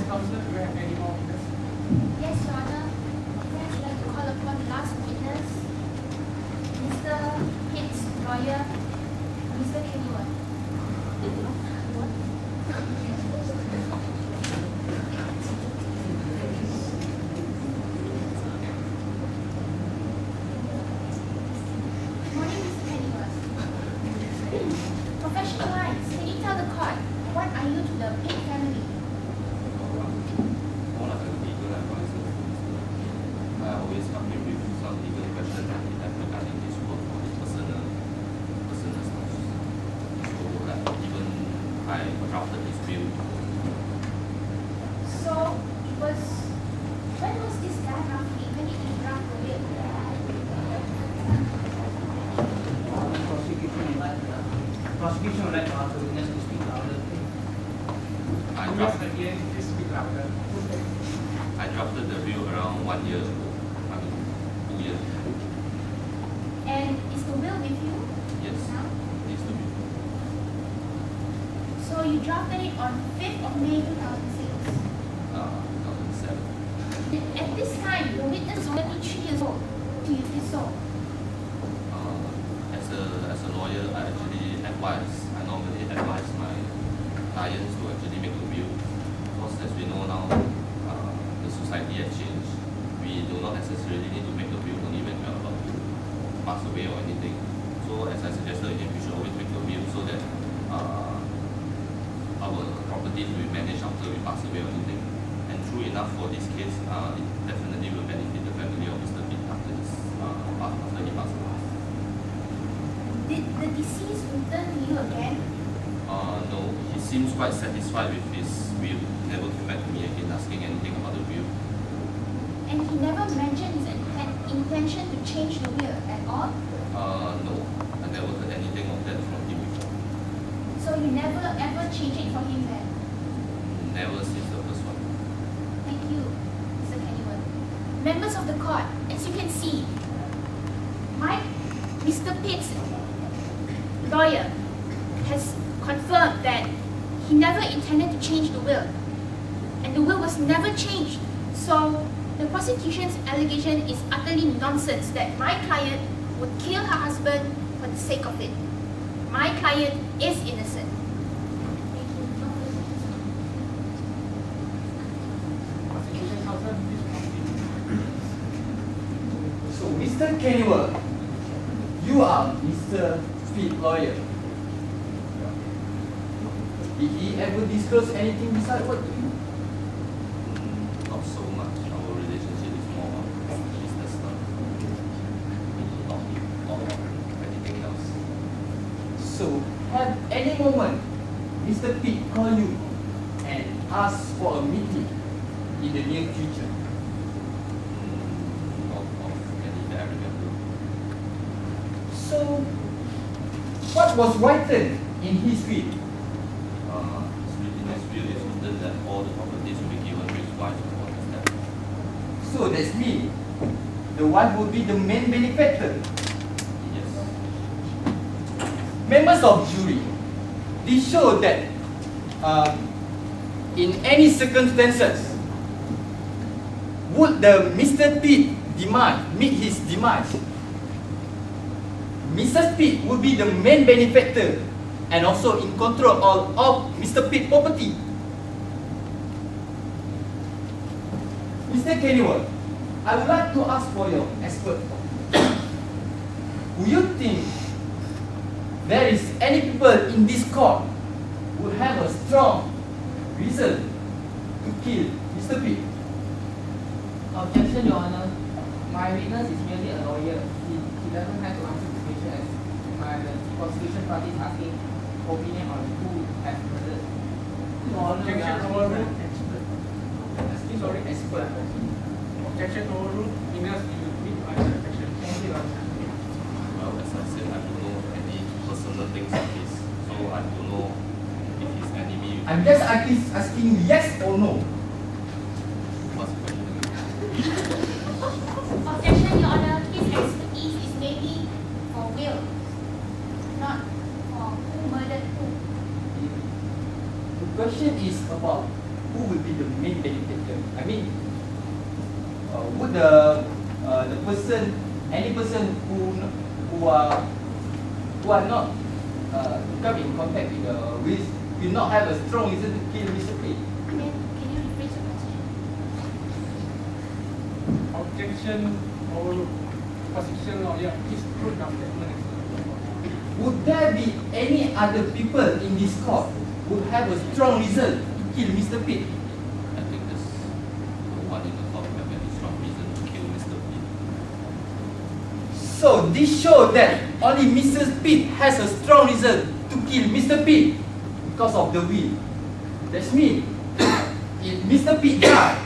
Counsel, do you have any more witness? Yes, Your Honor. I would like to call upon the last witness, Mr. Pitt's lawyer, Mr. Kennywood. Good morning, Mr. Kennywood. Professional lines, can you tell the court what are you to the Pitt family? All of the legal advisors. I always come here with some legal questions that we have regarding this work or this personal stuff. So even I drafted this bill. So, when was this done roughly? When did you draft the bill? Prosecution would like to ask the witness to speak louder. I Yes, drafted, again, please speak louder. I drafted the bill around 1 year ago. I mean, 2 years. And is the will with you Yes, now? it's the bill. So you drafted it on 5th of May 2006. 2007. At this time, the witness was only 3 years old. Do you think so? As a lawyer, I normally advise my clients to actually make a will. Because as we know now, the society has changed. We do not necessarily need to make a will only when we are about to pass away or anything. So as I suggested, we should always make a will so that our properties will be managed after we pass away or anything. And true enough for this case, it definitely will benefit the family of Mr. Pitt after he passes away. Did the deceased return to you again? No, he seems quite satisfied with his will. He never came back to me again asking anything about the will. And he never mentioned his intention to change the will at all? No, I never heard anything of that from him before. So you never ever changed it for him then? Never since the first one. Thank you, Mr. Kennywood. Members of the court, as you can see, Mr. Pitt's lawyer has confirmed that he never intended to change the will. And the will was never changed. So the prosecution's allegation is utterly nonsense that my client would kill her husband for the sake of it. My client is innocent. Thank you. Prosecution counsel, please continue. So, Mr. Kennywood, you are Mr. Pitt's lawyer. Did he ever disclose anything besides what to you? Not so much. Our relationship is more on business stuff. Not anything else. So, have any moment Mr. Pitt call you and ask for a meeting in the near future? Not of any that I remember. So, what was written in his will? In his will is written that all the properties will be given to his wife upon his death. So, that's mean the wife will be the main benefactor. Yes. Members of jury, this show that in any circumstances, would the Mr. Pitt meet his demise, Mrs. Pitt would be the main benefactor and also in control of Mr. Pitt's property. Mr. Kennywood, I would like to ask for your expert. Do you think there is any people in this court who have a strong reason to kill Mr. Pitt? Objection, Your Honor. My witness is merely a lawyer. He doesn't have to answer the question as the prosecution party is asking opinion on who has murdered. Your Honor, we Objection are overruled. Sorry, expert. Objection overruled. Witness, you need to answer the question. Thank you, Your Honor. Well, as I said, I don't know any personal things of his, so I don't know if his enemy. I'm just asking you yes or no. What's the question again? Objection, Your Honor. His expertise is mainly for will, not for who murdered who. The question is about who will be the main benefactor? I mean, would the person, any person who are not come in contact with the will not have a strong reason to kill Mr. P? Can you rephrase the question? Objection or prosecution lawyer is proof of statement. Would there be any other people in this court who have a strong reason to kill Mr. Pitt? I think there's no one in the court who have any strong reason to kill Mr. Pitt. So this shows that only Mrs. Pitt has a strong reason to kill Mr. Pitt because of the will. That's mean if Mr. Pitt died,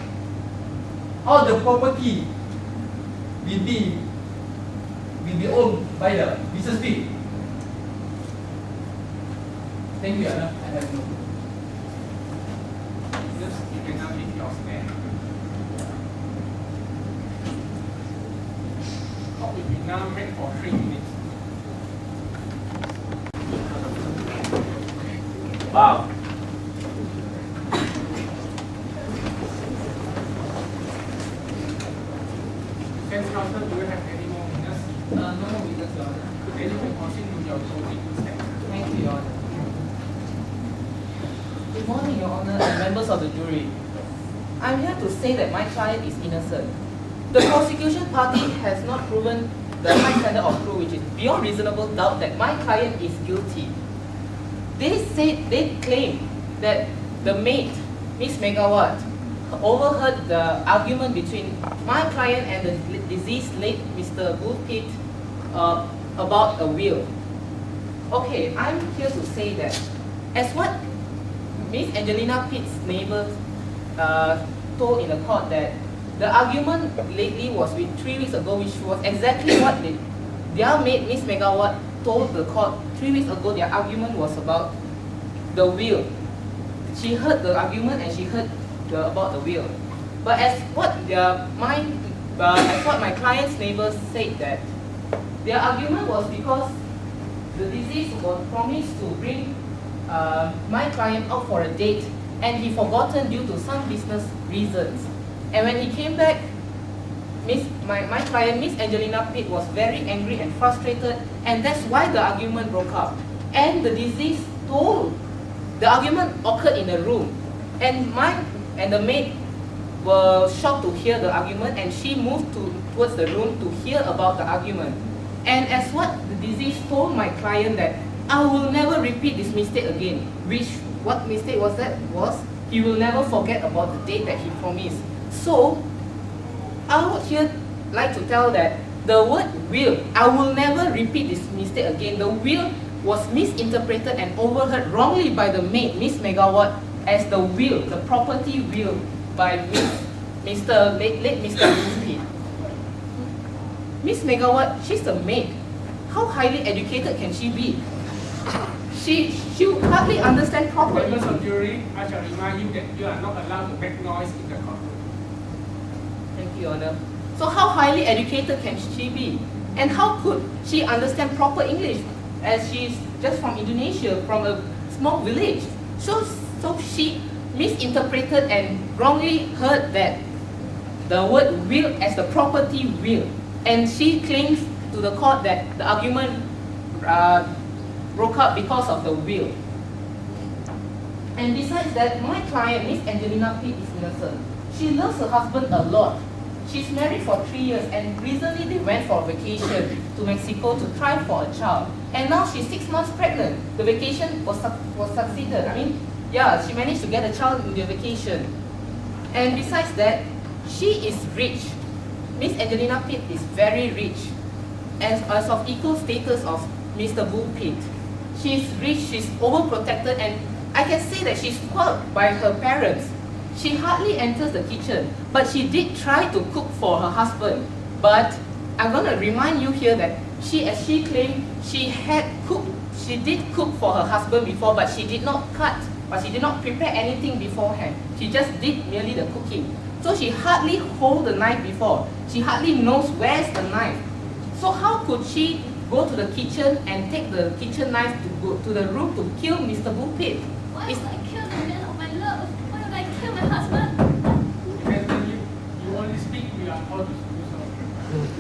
all the property will be owned by the Mrs. Pitt. Thank you, Anna. I have no. Just you can now leave your stand. Court will be now made for 3 minutes. Wow. Defense counsel, do you have any more minutes? No more witness, Your Honor. Then you can proceed with your closing statement. Thank you, Your Honor. Good morning, Your Honor, and members of the jury. I'm here to say that my client is innocent. The prosecution party has not proven the high standard of proof, which is beyond reasonable doubt that my client is guilty. They claim that the maid, Miss Megawatt, overheard the argument between my client and the deceased late Mr. Pitt about a will. Okay, I'm here to say that as what Miss Angelina Pitt's neighbor told in the court, that the argument lately was 3 weeks ago, which was exactly what their maid, Miss Megawatt, told the court 3 weeks ago. Their argument was about the will. She heard the argument and she heard about the will. But as what my client's neighbors said, that their argument was because the deceased was promised to bring my client out for a date, and he forgotten due to some business reasons. And when he came back, my client, Miss Angelina Pitt, was very angry and frustrated, and that's why the argument broke up. And the deceased told the argument occurred in a room, and the maid were shocked to hear the argument, and she moved towards the room to hear about the argument. And as what the deceased told my client, that I will never repeat this mistake again. What mistake was that? Was he will never forget about the date that he promised. So I would here like to tell that the word will, I will never repeat this mistake again. The will was misinterpreted and overheard wrongly by the maid, Miss Megawatt, as the will, the property will by late Mr. Pitt. Miss Megawatt, she's a maid. How highly educated can she be? She hardly understand proper Members English. of jury, I shall remind you that you are not allowed to make noise in the courtroom. Thank you, Your Honor. So how highly educated can she be? And how could she understand proper English, as she's just from Indonesia, from a small village? So she misinterpreted and wrongly heard that the word will as the property will. And she claims to the court that the argument broke up because of the will. And besides that, my client, Miss Angelina Pitt, is innocent. She loves her husband a lot. She's married for 3 years, and recently they went for a vacation to Mexico to try for a child. And now she's 6 months pregnant. The vacation was succeeded. She managed to get a child in the vacation. And besides that, she is rich. Miss Angelina Pitt is very rich, as of equal status of Mr. Pitt. She's rich, she's overprotected, and I can say that she's spoiled by her parents. She hardly enters the kitchen, but she did try to cook for her husband. But I'm going to remind you here that as she claimed, she did cook for her husband before, but she did not cut, but she did not prepare anything beforehand. She just did merely the cooking. So she hardly hold the knife before. She hardly knows where's the knife. So how could she go to the kitchen and take the kitchen knife to go to the room to kill Mr. Pitt? Why would I kill the man of my love? Why would I kill my how to do so.